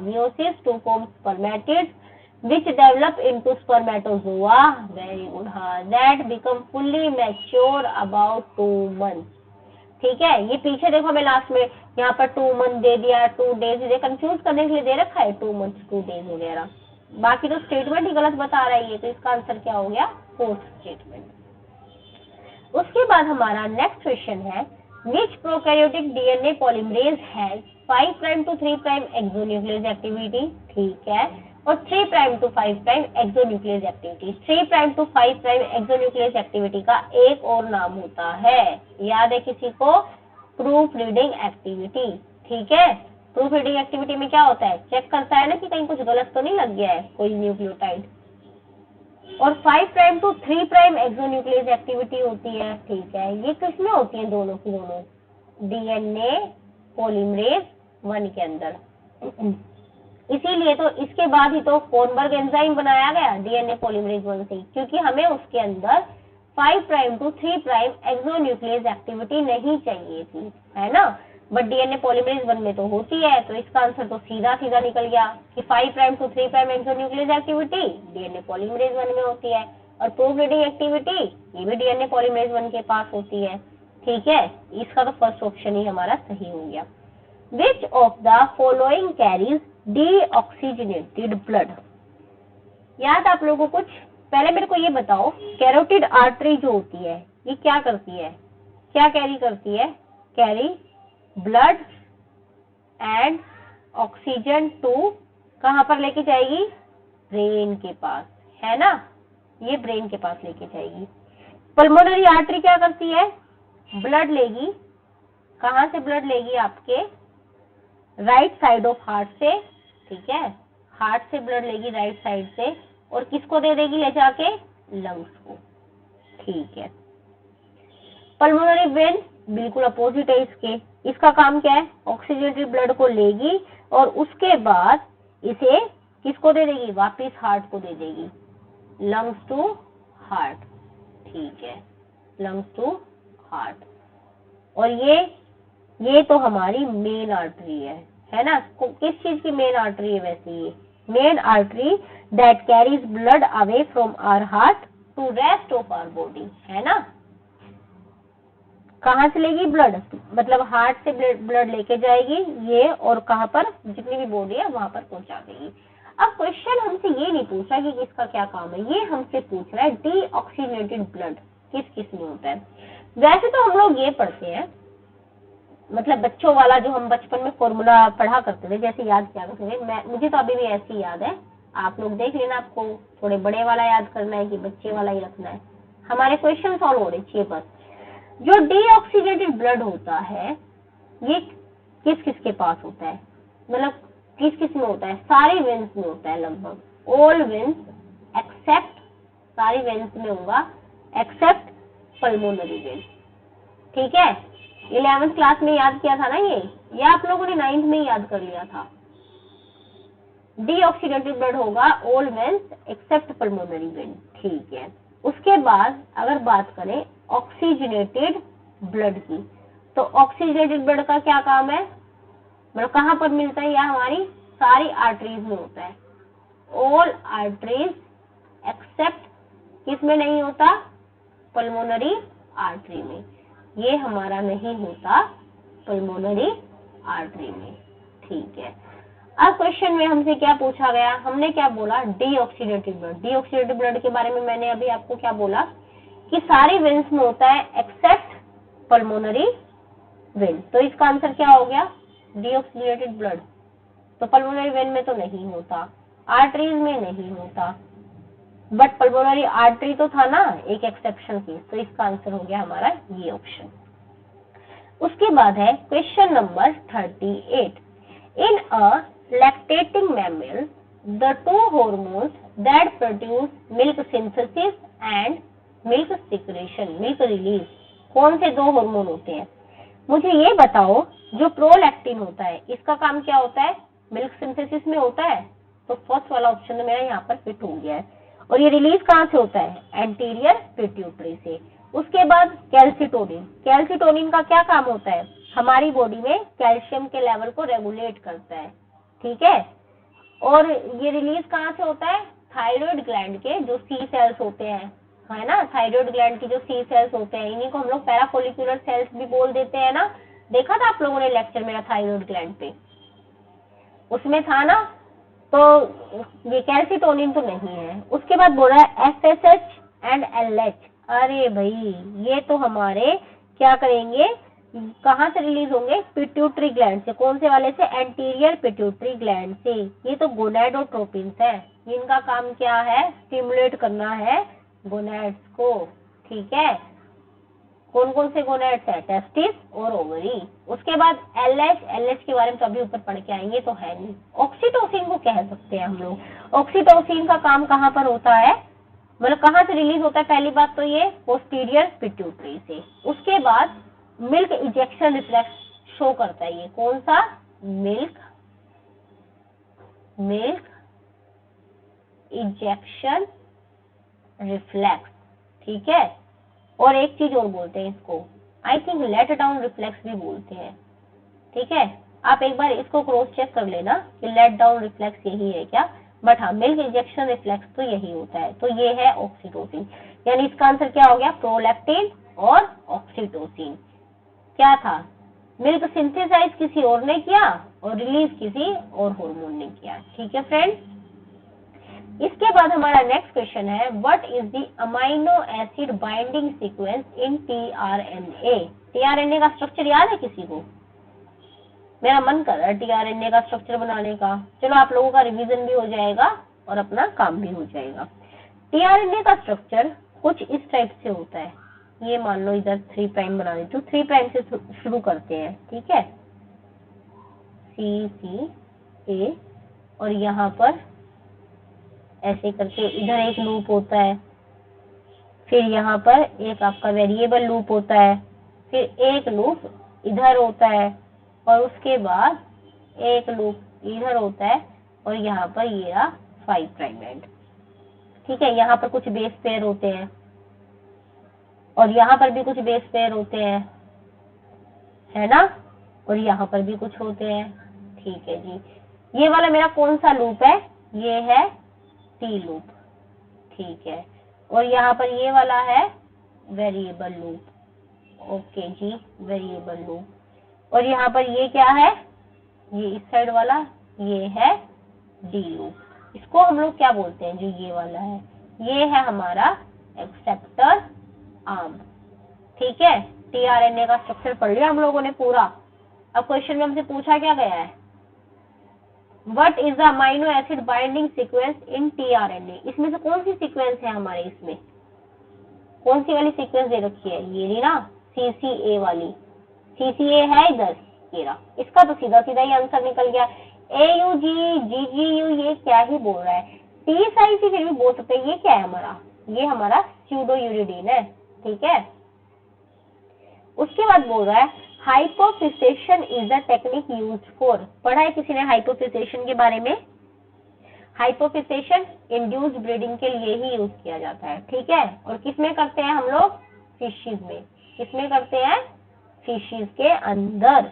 meiosis to form spermatids which develop into spermatozoa. Very good. हाँ, that become fully mature about 2 months. ठीक है, ये पीछे देखो मैं लास्ट में यहाँ पर 2 मंथ दे दिया, 2 डेज दे, कंफ्यूज करने के लिए दे रखा है 2 मंथ्स 2 डेज वगैरह। बाकी तो स्टेटमेंट ही गलत बता रही है, तो इसका आंसर क्या हो गया? Fourth statement. उसके बाद हमारा नेक्स्ट क्वेश्चन है, which prokaryotic DNA polymerase has 5 prime to 3 prime exonuclease activity? ठीक है, और 3 prime to 5 prime exonuclease activity. 3 prime to 5 prime exonuclease activity का एक और नाम होता है, याद है किसी को? Proof reading activity. ठीक है, प्रूफ रीडिंग एक्टिविटी में क्या होता है? चेक करता है ना कि कहीं कुछ गलत तो नहीं लग गया है कोई न्यूक्लियोटाइड। और 5 prime to 3 prime exonuclease activity होती है। ठीक है, ये किसमें होती है? दोनों की दोनों डीएनए पॉलीमरेज 1 के अंदर। इसीलिए तो इसके बाद ही तो कोनबर्ग एंजाइम बनाया गया डीएनए पॉलीमरेज 1 से, क्योंकि हमें उसके अंदर 5 prime to 3 prime exonuclease activity नहीं चाहिए थी, है ना? बट डीएनए पॉलीमरेज 1 में तो होती है, तो इसका आंसर तो सीधा सीधा निकल गया कि 5 prime to 3 prime exonuclease activity DNA polymerase 1 में होती है, और प्रूफ रीडिंग एक्टिविटी ये भी डीएनए पॉलीमरेज 1 के पास होती है। ठीक है, इसका तो फर्स्ट ऑप्शन ही हमारा सही हो गया। Which of the following carries deoxygenated blood? याद आप लोगों को कुछ पहले मेरे को ये बताओ, कैरोटिड आर्टरी जो होती है ये क्या करती है, क्या कैरी करती है, carry blood and oxygen to, कहां पर लेके जाएगी, ब्रेन के पास, है ना, ये ब्रेन के पास लेके जाएगी। पल्मोनरी आर्टरी क्या करती है, ब्लड लेगी, कहां से ब्लड लेगी, आपके राइट साइड ऑफ हार्ट से, ठीक है, हार्ट से ब्लड लेगी राइट साइड से, और किसको दे देगी ले जाके, लंग्स को, ठीक है। पल्मोनरी वेन बिल्कुल अपोजिट है इसके, इसका काम क्या है, ऑक्सीजनेटेड ब्लड को लेगी और उसके बाद इसे किसको दे देगी, वापस हार्ट को दे देगी, लंग्स टू हार्ट, ठीक है, लंग्स टू हार्ट। और ये तो हमारी मेन आर्टरी है ना, किस चीज की मेन आर्टरी है वैसे, ये main artery that carries blood away from our heart to rest of our body, है ना। कहां से लेगी ब्लड, मतलब हार्ट से ब्लड लेके जाएगी ये, और कहां पर, जितनी भी बॉडी है वहां पर पहुंचा देगी। अब क्वेश्चन हमसे ये नहीं पूछा कि इसका क्या काम है, ये हमसे पूछ रहा है डीऑक्सीजनेटेड ब्लड किस किस में होता है। वैसे तो हम लोग ये पढ़ते हैं, मतलब बच्चों वाला जो हम बचपन में फॉर्मूला पढ़ा करते थे, जैसे याद किया करते थे, मुझे तो अभी भी ऐसी याद है, आप लोग देख लेना, आपको थोड़े बड़े वाला याद करना है कि बच्चे वाला ही रखना है, हमारे क्वेश्चन सॉल्व होने चाहिए बस। जो डीऑक्सीजनेटेड ब्लड होता है ये किस किस के पास होता है, मतलब किस किस में होता है, सारी वेन्स में होता है, लगभग ऑल वेन्स एक्सेप्ट, सारी वेन्स में होगा एक्सेप्ट पल्मोनरी वेन, ठीक है। 11th क्लास में याद किया था ना ये आप लोगों ने 9th में याद कर लिया था। डीऑक्सीडेटेड ब्लड होगा all veins accept pulmonary vein, ठीक है। उसके बाद अगर बात करें ऑक्सीजनेटेड ब्लड की, तो ऑक्सीजनेटेड ब्लड का क्या काम है, मतलब कहां पर मिलता है, या हमारी सारी आर्टरीज में होता है, ऑल आर्टरीज एक्सेप्ट किस में नहीं होता, पल्मोनरी आर्टरी में, ये हमारा नहीं होता पल्मोनरी आर्टरी में, ठीक है। अब क्वेश्चन में हमसे क्या पूछा गया, हमने क्या बोला, डीऑक्सीडेटेड ब्लड। डीऑक्सीडेटेड ब्लड के बारे में मैंने अभी आपको क्या बोला कि सारी वेन्स में होता है एक्सेप्ट पल्मोनरी वेन, तो इसका आंसर क्या हो गया, डीऑक्सीडेटेड ब्लड। तो पल्मोनरी वेन में तो नहीं होता, आर्टरीज में नहीं होता, बट पल्मोनरी आर्टरी तो था ना एक एक्सेप्शन केस, तो इसका आंसर हो गया हमारा ये ऑप्शन। उसके बाद है question number 38। In a lactating mammal the two hormones that produce milk synthesis and milk secretion, milk release, कौन से दो हार्मोन होते हैं, मुझे ये बताओ। जो प्रोलैक्टिन होता है इसका काम क्या होता है, मिल्क सिंथेसिस में होता है, तो फर्स्ट वाला ऑप्शन तो मेरा यहाँ पर फिट हो गया है। और ये रिलीज कहाँ से होता है, एंटीरियर पिट्यूटरी से। उसके बाद कैल्सिटोनिन, कैल्सिटोनिन का क्या काम होता है, हमारी बॉडी में कैल्शियम के लेवल को रेगुलेट करता है, ठीक है। और ये रिलीज कहाँ से होता है, थायराइड ग्लैंड के जो सी सेल्स होते हैं, है ना, थायराइड ग्लैंड की जो सी सेल्स होते हैं, इन्हीं को हम लोग पैराफोलिकुलर सेल्स भी बोल देते हैं ना, देखा था आप लोगों ने लेक्चर मेरा थायराइड ग्लैंड पे, उसमें था ना। तो ये कैल्सिटोनिन तो नहीं है। उसके बाद बोल रहा है FSH एंड LH, अरे भाई ये तो हमारे क्या करेंगे, कहां से रिलीज होंगे, पिट्यूटरी ग्लैंड से, कौन से वाले से, एंटीरियर पिट्यूटरी ग्लैंड से। ये तो गोनैडोट्रोपिन्स है, इनका काम क्या है, स्टिमुलेट करना है गोनैड्स को, ठीक है। कौन कौन से गोनैड्स है, टेस्टिस और ओवरी। उसके बाद LH के बारे में तो अभी ऊपर पढ़ के आएंगे, तो है नहीं। ऑक्सीटोसिन को कह सकते हैं हम लोग। ऑक्सीटोसिन का काम कहां पर होता है, मतलब कहां से रिलीज होता है, पहली बात तो ये पोस्टीरियर पिट्यूटरी से। उसके बाद मिल्क इजेक्शन रिफ्लेक्स शो करता है, ये कौन सा, मिल्क इजेक्शन रिफ्लेक्स, ठीक है। और एक चीज और बोलते हैं इसको, I think let down reflex भी बोलते हैं, ठीक है। आप एक बार इसको क्रॉस चेक कर लेना कि लेट डाउन रिफ्लेक्स यही है क्या, बट हाँ मिल्क इंजेक्शन रिफ्लेक्स तो यही होता है। तो ये है ऑक्सीटोसिन, यानी इसका आंसर क्या हो गया, प्रोलैक्टिन और ऑक्सीटोसिन। क्या था, मिल्क सिंथेसाइज किसी और ने किया और रिलीज किसी और हार्मोन ने किया, ठीक है फ्रेंड्स। इसके बाद हमारा नेक्स्ट क्वेश्चन है, what is the amino acid binding sequence in tRNA. TRNA का स्ट्रक्चर याद है किसी को? मेरा मन कर रहा है टीआरएनए का स्ट्रक्चर बनाने का। चलो आप लोगों का रिवीजन भी हो जाएगा और अपना काम भी हो जाएगा। टीआरएनए का स्ट्रक्चर कुछ इस टाइप से होता है। ये मान लो इधर 3 प्राइम बना देती हूँ। 3 प्राइम से शुरू करते हैं, ठीक है, सी ए, और यहाँ पर ऐसे करके इधर एक लूप होता है, फिर यहाँ पर एक आपका वेरिएबल लूप होता है, फिर एक लूप इधर होता है, और उसके बाद एक लूप इधर होता है, और यहाँ पर ये रहा 5 प्राइम एंड। ठीक है, यहाँ पर कुछ बेस पेयर होते हैं और यहाँ पर भी कुछ बेस पेयर होते हैं, है ना, और यहाँ पर भी कुछ होते हैं। ठीक है जी, ये वाला मेरा कौन सा लूप है? ये है टी लूप। ठीक है, और यहाँ पर ये वाला है वेरिएबल लूप। ओके जी, वेरिएबल लूप। और यहाँ पर ये क्या है? ये इस साइड वाला ये है डी लूप। इसको हम लोग क्या बोलते हैं? जो ये वाला है, ये है हमारा एक्सेप्टर आर्म। ठीक है, टीआरएनए का स्ट्रक्चर पढ़ लिया हम लोगों ने पूरा। अब क्वेश्चन में हमसे पूछा क्या गया है, what is the amino acid binding sequence in tRNA. इसमें से कौन सी सीक्वेंस है हमारे? इसमें कौन सी वाली सीक्वेंस दे रखी है? ये नहीं ना, सीसीए वाली। सीसीए है इधर, ये रहा। इसका तो सीधा सीधा ही आंसर निकल गया। एयूजी, जीजीयू, ये क्या ही बोल रहा है। टीएसआईसी फिर भी बोल सकते हैं। ये क्या है हमारा? ये हमारा स्यूडोयूरिडीन है। ठीक है, उसके बाद बोल रहा है hypophysation is the technique used for. पढ़ा है किसी ने हाइपोफिसेशन के बारे में? हाइपोफिसेशन इंड्यूस्ड ब्रीडिंग के लिए ही यूज किया जाता है। ठीक है, और किसमें करते हैं हम लोग? फिशेज में। किसमें करते हैं? फिशेज के अंदर।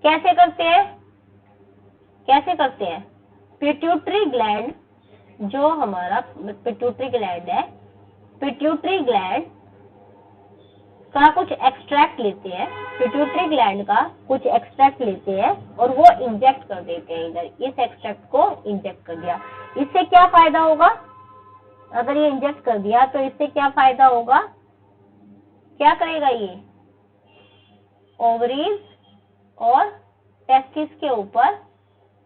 कैसे करते हैं? कैसे करते हैं? पिट्यूटरी ग्लैंड, जो हमारा पिट्यूटरी ग्लैंड है, पिट्यूटरी ग्लैंड का कुछ एक्सट्रैक्ट लेते हैं, पिट्यूटरी ग्लैंड का कुछ एक्सट्रैक्ट लेते हैं और वो इंजेक्ट कर देते हैं इधर। इस एक्सट्रैक्ट को इंजेक्ट कर दिया, इससे क्या फायदा होगा? अगर ये इंजेक्ट कर दिया तो इससे क्या फायदा होगा? क्या करेगा ये? ओवरीज और टेस्टिस के ऊपर,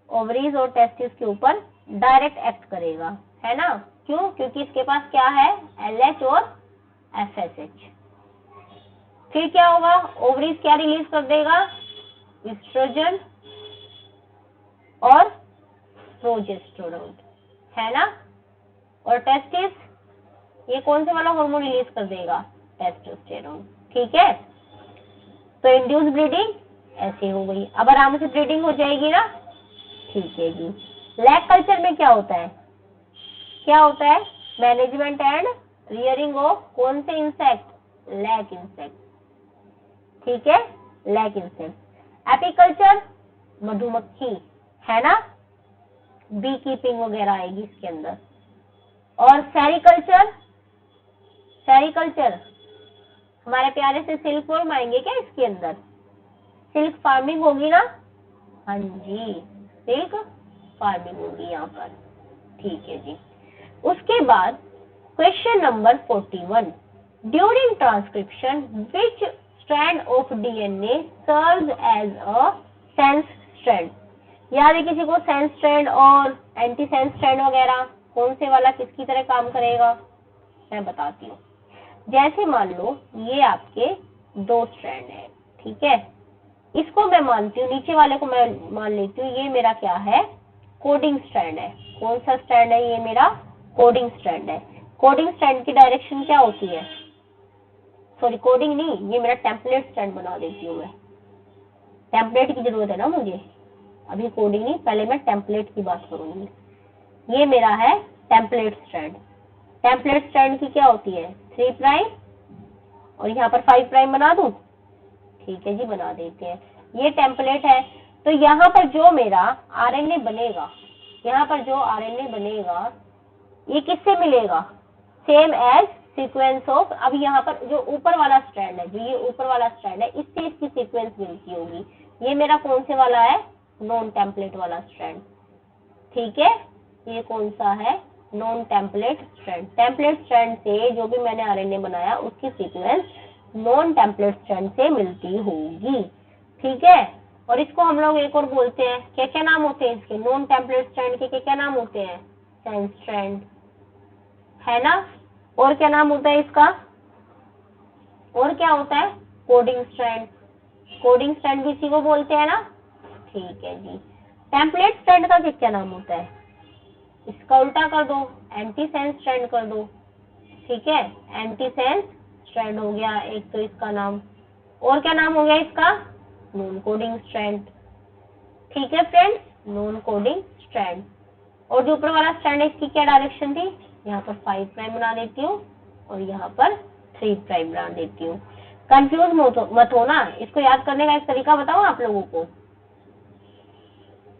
ओवरीज और टेस्टिस के ऊपर डायरेक्ट एक्ट करेगा, है ना। क्यों? क्योंकि इसके पास क्या है? LH और FSH। फिर क्या होगा? ओवरीज क्या रिलीज कर देगा? एस्ट्रोजन और प्रोजेस्टेरोन, है ना। और टेस्टिस, ये कौन से वाला हार्मोन रिलीज कर देगा? टेस्टोस्टेरोन। ठीक है, तो इंड्यूस ब्रीडिंग ऐसे हो गई। अब आराम से ब्रीडिंग हो जाएगी ना। ठीक है जी। लैग कल्चर में क्या होता है? क्या होता है? मैनेजमेंट एंड रियरिंग ऑफ कौन से इंसेक्ट? Lag insect. ठीक है, लैग इंसेक्ट। एपीकल्चर, मधुमक्खी, है ना, बी कीपिंग वगैरह आएगी इसके अंदर। और सेरिकल्चर, सेरिकल्चर हमारे प्यारे से सिल्क वर्म आएंगे क्या इसके अंदर? सिल्क फार्मिंग होगी ना। हाँ जी, सिल्क फार्मिंग होगी यहाँ पर। ठीक है जी। उसके बाद question number 41, during transcription which strand of DNA serves as a sense strand. याद है किसी को सेंस स्ट्रैंड और एंटी सेंस स्ट्रैंड वगैरह? कौन से वाला किसकी तरह काम करेगा? मैं बताती हूँ। जैसे मान लो ये आपके 2 स्ट्रैंड है, ठीक है, इसको मैं मानती हूँ, नीचे वाले को मैं मान लेती हूँ ये मेरा क्या है? कोडिंग स्ट्रैंड है। कौन सा स्ट्रैंड है? ये मेरा कोडिंग स्ट्रैंड है। कोडिंग स्ट्रैंड की डायरेक्शन क्या होती है? सॉरी, कोडिंग नहीं, ये मेरा टेम्पलेट स्ट्रैंड बना देती हूँ मैं। टेम्पलेट की जरूरत है ना मुझे, अभी कोडिंग नहीं, पहले मैं टेम्पलेट की बात करूंगी। ये मेरा है टेम्पलेट स्ट्रैंड। टेम्पलेट स्ट्रैंड की क्या होती है? 3 प्राइम और यहाँ पर 5 प्राइम बना दूं। ठीक है जी, बना देते हैं। ये टेम्पलेट है, तो यहाँ पर जो मेरा RNA बनेगा, यहाँ पर जो RNA बनेगा ये किससे मिलेगा? सेम एज सीक्वेंस ऑफ, अब यहाँ पर जो ऊपर वाला स्ट्रैंड है, जो ये ऊपर वाला स्ट्रैंड है, इससे इसकी सीक्वेंस मिलती होगी। ये मेरा कौन से वाला है? नॉन टेम्पलेट वाला स्ट्रैंड। ठीक है, ये कौन सा है? Non template strand. Template strand से जो भी मैंने आरएनए बनाया उसकी सीक्वेंस नॉन टेम्पलेट स्ट्रैंड से मिलती होगी, ठीक है। और इसको हम लोग एक और बोलते हैं, क्या क्या नाम होते हैं इसके, नॉन टेम्पलेट स्ट्रैंड के क्या नाम होते हैं, सेंस स्ट्रैंड, है ना। और क्या नाम होता है इसका, और क्या होता है, कोडिंग स्ट्रैंड। कोडिंग स्ट्रैंड भी इसी को बोलते हैं ना, ठीक है जी। टेम्पलेट स्ट्रैंड का क्या नाम होता है, इसका उल्टा कर दो, एंटी सेंस स्ट्रैंड कर दो, ठीक है। एंटी सेंस स्ट्रैंड हो गया एक तो इसका नाम। और क्या नाम हो गया इसका, नॉन कोडिंग स्ट्रैंड, ठीक है फ्रेंड्स, नॉन कोडिंग स्ट्रैंड। और जो ऊपर वाला स्ट्रैंड है इसकी क्या डायरेक्शन थी, यहाँ पर 5 प्राइम बना देती हूँ और यहाँ पर 3 प्राइम बना देती हूँ। कंफ्यूज मत हो ना, इसको याद करने का एक तरीका बताऊँ आप लोगों को,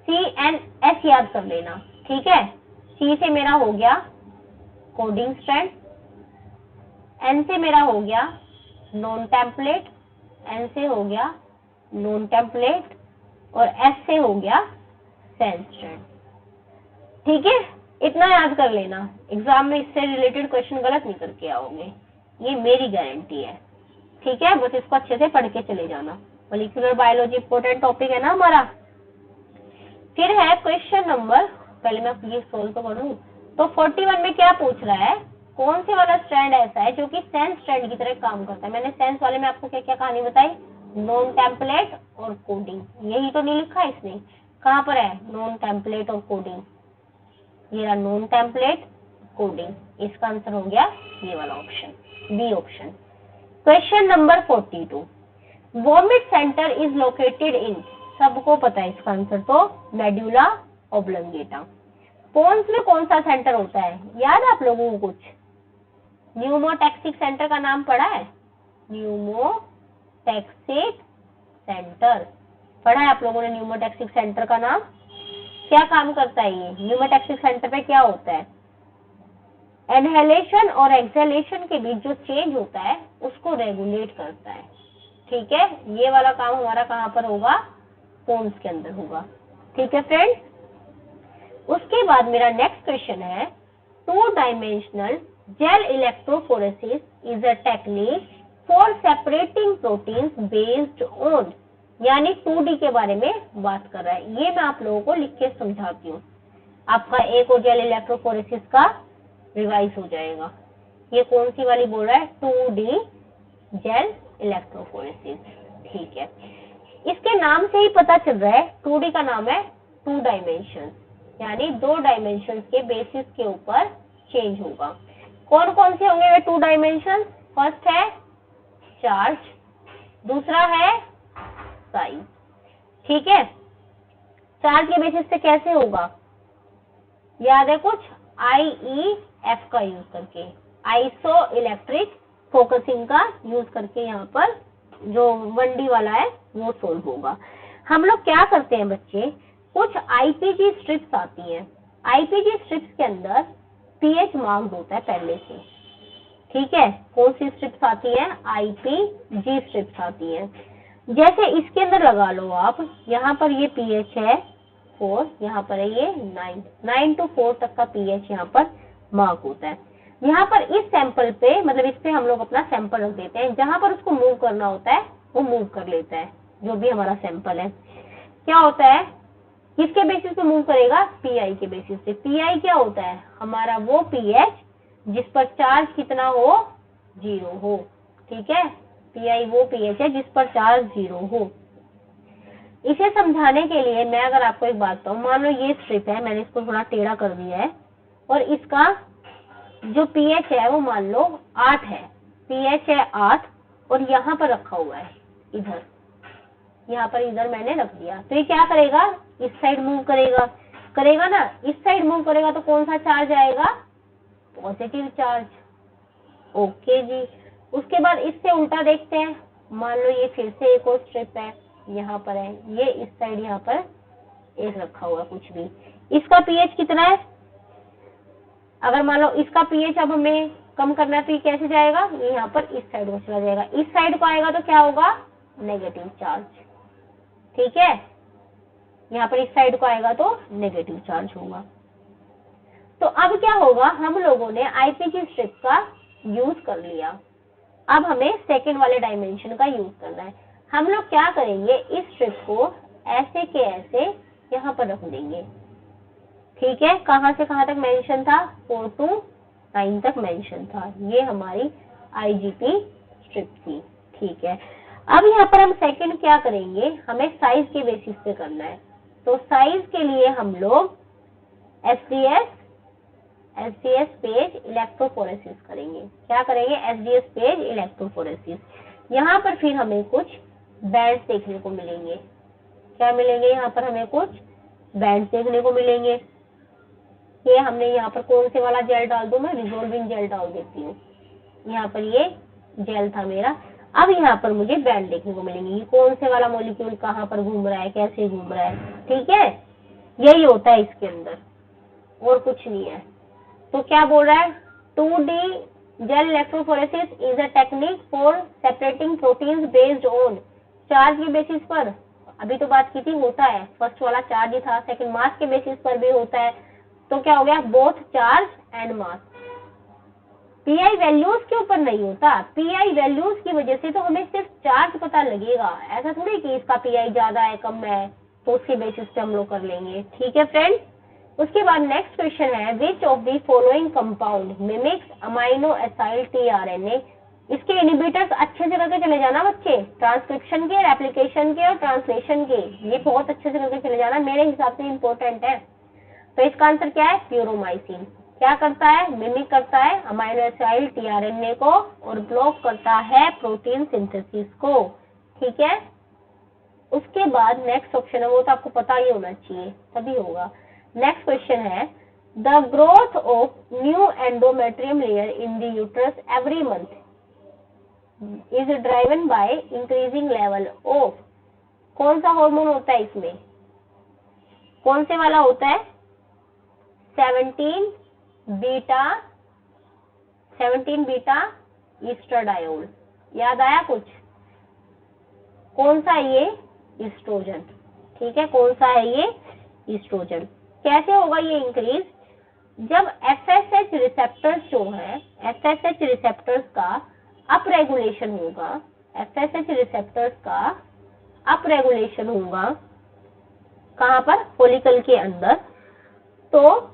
CNS याद कर लेना, ठीक है। C से मेरा हो गया कोडिंग स्ट्रैंड, N से मेरा हो गया नॉन टेम्पलेट, N से हो गया नॉन टेम्पलेट और S से हो गया सेंस स्ट्रैंड, ठीक है। इतना याद कर लेना, एग्जाम में इससे रिलेटेड क्वेश्चन गलत नहीं करके आओगे, ये मेरी गारंटी है, ठीक है। बस इसको अच्छे से पढ़ के चले जाना। मॉलिक्यूलर बायोलॉजी इंपॉर्टेंट टॉपिक है ना हमारा। फिर है क्वेश्चन नंबर, पहले मैं ये सोल्व तो करूँ। तो 41 में क्या पूछ रहा है, कौन से वाला स्ट्रैंड ऐसा है जो कि सेंस स्ट्रैंड की तरह काम करता है। मैंने सेंस वाले में आपको क्या क्या कहानी बताई, नॉन टेम्पलेट और कोडिंग, यही तो नहीं लिखा इसने, कहाँ पर है, नॉन टेम्पलेट और कोडिंग, ये रहा नॉन टेम्पलेट कोडिंग, इसका आंसर हो गया ये वाला option, B option. Question number 42, vomit centre is located in, सबको पता है इसका आंसर तो, मेडुला ऑब्लंगेटा। पोन्स में कौन सा सेंटर होता है, याद है आप लोगों को कुछ, न्यूमोटैक्सिक सेंटर का नाम पढ़ा है, न्यूमोटैक्सिक सेंटर पढ़ा है आप लोगों ने, न्यूमोटैक्सिक सेंटर का नाम, क्या काम करता है ये, न्यूमोटैक्सिक सेंटर पे क्या होता है, इनहेलेशन और एक्सहेलेशन के बीच जो चेंज होता है उसको रेगुलेट करता है, ठीक है। ये वाला काम हमारा कहाँ पर होगा, पोन्स के अंदर होगा, ठीक है फ्रेंड्स। उसके बाद मेरा नेक्स्ट क्वेश्चन है, 2 dimensional gel electrophoresis is a technique for separating proteins based on, यानी 2D के बारे में बात कर रहा है। ये मैं आप लोगों को लिख के समझाती हूँ, आपका एक और जेल इलेक्ट्रोफोरेसिस का रिवाइज हो जाएगा। ये कौन सी वाली बोल रहा है, 2D जेल इलेक्ट्रोफोरेसिस, ठीक है। इसके नाम से ही पता चल रहा है 2D का नाम है 2 डायमेंशन, यानी 2 डायमेंशन के बेसिस के ऊपर चेंज होगा। कौन कौन से होंगे वे 2 डायमेंशन, फर्स्ट है चार्ज, दूसरा है साइज, ठीक है। चार्ज के बेसिस पे कैसे होगा, याद है कुछ, IEF का यूज करके, आइसो इलेक्ट्रिक फोकसिंग का यूज करके, यहाँ पर जो 1D वाला है वो सोल्व होगा। हम लोग क्या करते हैं बच्चे, कुछ IPG स्ट्रिप्स आती हैं, IPG स्ट्रिप्स के अंदर pH मार्क्ड होता है पहले से, ठीक है। कौन सी स्ट्रिप्स आती हैं, IPG स्ट्रिप्स आती हैं। जैसे इसके अंदर लगा लो आप, यहाँ पर ये pH है 4, यहाँ पर है ये 9 to 4 तक का pH यहाँ पर मार्क होता है। यहाँ पर इस सैंपल पे, मतलब इस पे हम लोग अपना सैंपल रख देते हैं, जहां पर उसको मूव करना होता है वो मूव कर लेता है, जो भी हमारा सैंपल है। क्या होता है, किसके बेसिस पे मूव करेगा, PI के बेसिस पे। PI क्या होता है, हमारा वो pH जिस पर चार्ज कितना हो, 0 हो, ठीक है। PI वो pH है जिस पर चार्ज 0 हो। इसे समझाने के लिए मैं अगर आपको एक बात बताऊं, मान लो ये स्ट्रिप है, मैंने इसको थोड़ा टेढ़ा कर दिया है, और इसका जो pH है वो मान लो 8 है, pH है 8, और यहाँ पर रखा हुआ है, इधर, यहाँ पर इधर मैंने रख दिया, तो ये क्या करेगा, इस साइड मूव करेगा, करेगा ना, इस साइड मूव करेगा तो कौन सा चार्ज आएगा, पॉजिटिव चार्ज, ओके जी। उसके बाद इससे उल्टा देखते हैं, मान लो ये फिर से एक और स्ट्रिप है, यहाँ पर है, ये इस साइड यहाँ पर एक रखा हुआ कुछ भी, इसका pH कितना है, अगर मान लो इसका pH अब हमें कम करना है तो ये कैसे जाएगा, ये यहाँ पर इस साइड को चला जाएगा, इस साइड को आएगा तो क्या होगा, नेगेटिव चार्ज, ठीक है। यहाँ पर इस साइड को आएगा तो नेगेटिव चार्ज होगा। तो अब क्या होगा, हम लोगों ने आईपीजी स्ट्रिप का यूज कर लिया, अब हमें सेकंड वाले डायमेंशन का यूज करना है। हम लोग क्या करेंगे, इस स्ट्रिप को ऐसे के ऐसे यहाँ पर रख देंगे, ठीक है। कहाँ से कहाँ तक मेंशन था, 4 to 9 तक मेंशन था। ये हमारी आईजीपी स्ट्रिप थी, ठीक है। अब यहाँ पर हम सेकंड क्या करेंगे, हमें साइज के बेसिस पे करना है। तो साइज के लिए हम लोग एसडीएस पेज इलेक्ट्रोफोरेसिस करेंगे। क्या करेंगे, एसडीएस पेज इलेक्ट्रोफोरेसिस। यहाँ पर फिर हमें कुछ बैंड्स देखने को मिलेंगे। क्या मिलेंगे, यहाँ पर हमें कुछ बैंड्स देखने को मिलेंगे। ये हमने यहाँ पर कौन से वाला जेल डाल दूं, मैं रिजोल्विंग जेल डाल देती हूँ। यहाँ पर ये जेल था मेरा। अब यहाँ पर मुझे बैंड देखने को मिलेंगे, ये कौन से वाला मॉलिक्यूल कहाँ पर घूम रहा है, कैसे घूम रहा है, ठीक है। यही होता है इसके अंदर, और कुछ नहीं है। तो क्या बोल रहा है, 2D gel electrophoresis is a technique for separating proteins based on charge के बेसिस पर। अभी तो बात की थी, होता है, फर्स्ट वाला चार्ज ही था, सेकंड मास के बेसिस पर भी होता है। तो क्या हो गया, both charge and mass. Pi values के ऊपर नहीं होता, पीआई वैल्यूज की वजह से तो हमें सिर्फ चार्ज पता लगेगा, ऐसा थोड़ी कि इसका पीआई ज्यादा है कम है तो उसके बेसिस पे हम लोग कर लेंगे, ठीक है फ्रेंड्स। उसके बाद नेक्स्ट क्वेश्चन है, which of the following compound mimics amino acyl tRNA. इसके इनिबिटर्स अच्छे से करके चले जाना बच्चे, ट्रांसक्रिप्शन के, रेप्लिकेशन के और ट्रांसलेशन के, ये बहुत अच्छे से करके चले जाना, मेरे हिसाब से इंपॉर्टेंट है। तो इसका आंसर क्या है, प्यूरोमाइसिन। क्या करता है, मिमिक करता है अमाइनो एसाइल टीआरएनए को और ब्लॉक करता है प्रोटीन सिंथेसिस को, ठीक है। उसके बाद नेक्स्ट ऑप्शन है, वो तो आपको पता ही होना चाहिए तभी होगा। नेक्स्ट क्वेश्चन है, the growth of new endometrium layer in the uterus every month is driven by increasing level of. कौन सा हार्मोन होता है इसमें, कौन से वाला होता है, 17 बीटा ईस्ट्राडायोल। याद आया कुछ, कौन सा है ये, ईस्ट्रोजन, ठीक है। कौन सा है ये, ईस्ट्रोजन। कैसे होगा ये इंक्रीज, जब एफएसएच रिसेप्टर्स जो है, एफएसएच रिसेप्टर्स का अप रेगुलेशन होगा, एफएसएच रिसेप्टर्स का अप रेगुलेशन होगा, कहां पर, फॉलिकल के अंदर, तो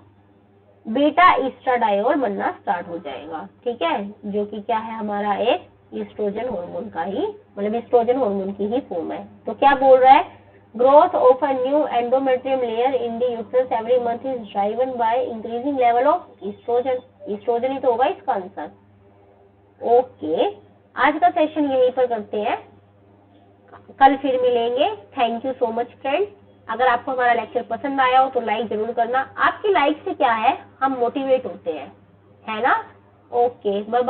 बीटा ईस्ट्राडायोल बनना स्टार्ट हो जाएगा, ठीक है, जो कि क्या है, हमारा एक ईस्ट्रोजन हार्मोन का ही, मतलब ईस्ट्रोजन हार्मोन की ही फॉर्म है। तो क्या बोल रहा है, growth of a new endometrium layer in the uterus every month is driven by increasing level of oestrogen. Oestrogen ही तो होगा इसका आंसर। ओके, आज का सेशन यहीं पर करते हैं, कल फिर मिलेंगे। Thank you so much friends. अगर आपको हमारा लेक्चर पसंद आया हो तो लाइक जरूर करना, आपकी लाइक से क्या है, हम मोटिवेट होते हैं, है ना। Okay, bye bye.